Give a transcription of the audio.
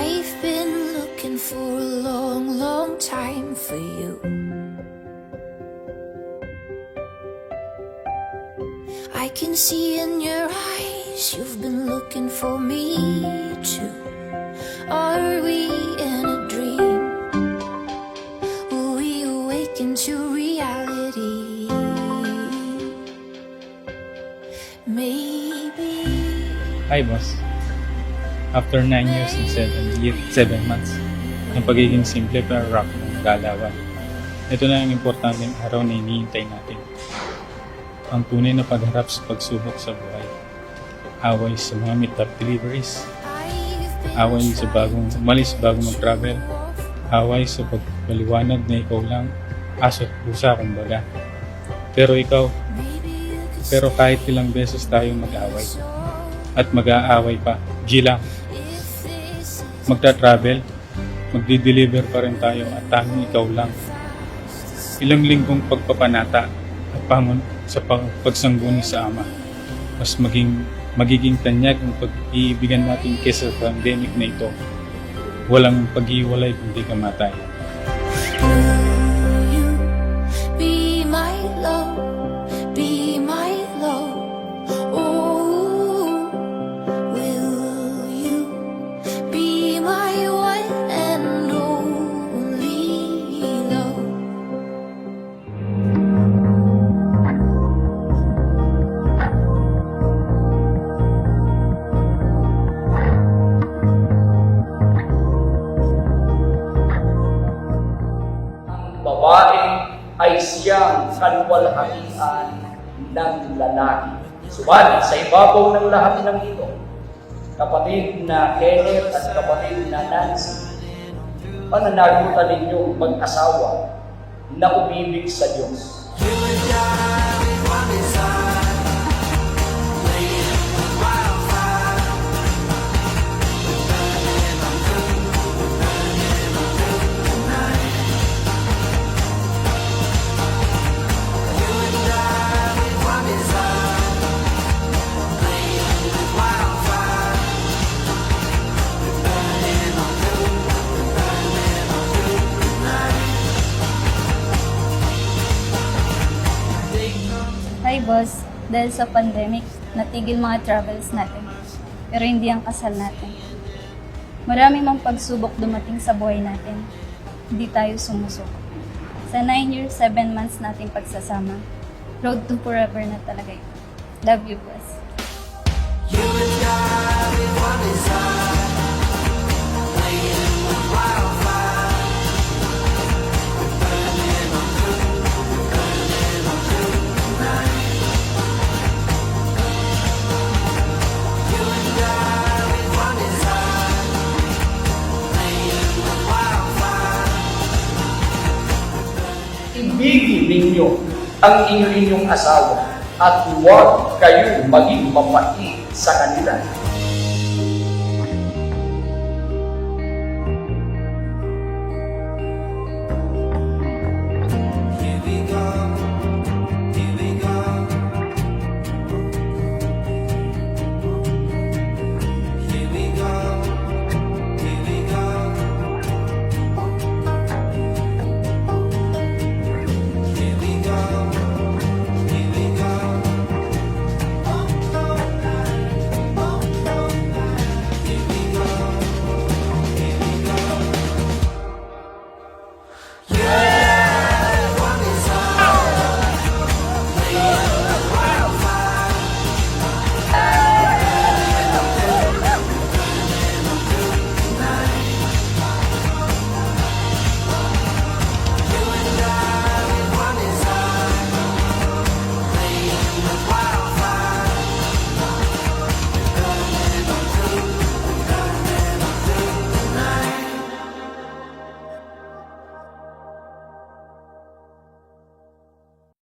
I've been looking for a long, long time for you. I can see in your eyes you've been looking for me too. Are we in a dream? Will we awaken to reality? Maybe. Hi, boss. After 9 years and 7 months, ang pagiging simple pero rock ng galawan. Ito na ang importanteng araw na hinihintay natin. Ang tunay na pagharap sa pagsubok sa buhay. Away sa mga meetup deliveries. Away sa bagong umalis bago mag-travel. Away sa pagpaliwanag na ikaw lang, aso't pusa kumbaga. Pero kahit ilang beses tayong mag-away. At mag-aaway pa, G lang. Magta-travel, magdi-deliver pa rin tayo at tanging ikaw lang. Ilang linggong pagpapanata at pangon sa pagsangguni sa Ama. Mas magiging tanyag ang pag-iibigan natin kesa sa pandemic na ito. Walang pag-iwalay kundi kamatay. Will you be my love? Be my love. Oh, will you be my one and only love? Babae ay siyang kaluwalhatian ng lalaki. Subalit sa ibabaw ng lahat ng ito, kapatid na Kenneth at kapatid na Nancy, pananagutan ninyong mag-asawa na umibig sa Diyos. Hi boss, dahil sa pandemic, natigil mga travels natin. Pero hindi ang kasal natin. Marami mang pagsubok dumating sa buhay natin. Hindi tayo sumusuko. Sa 9 years, 7 months nating pagsasama, road to forever na talaga ito. Love you, boss. Ibigin ninyo ang inyong asawa at huwag kayo maging mapait sa kanila.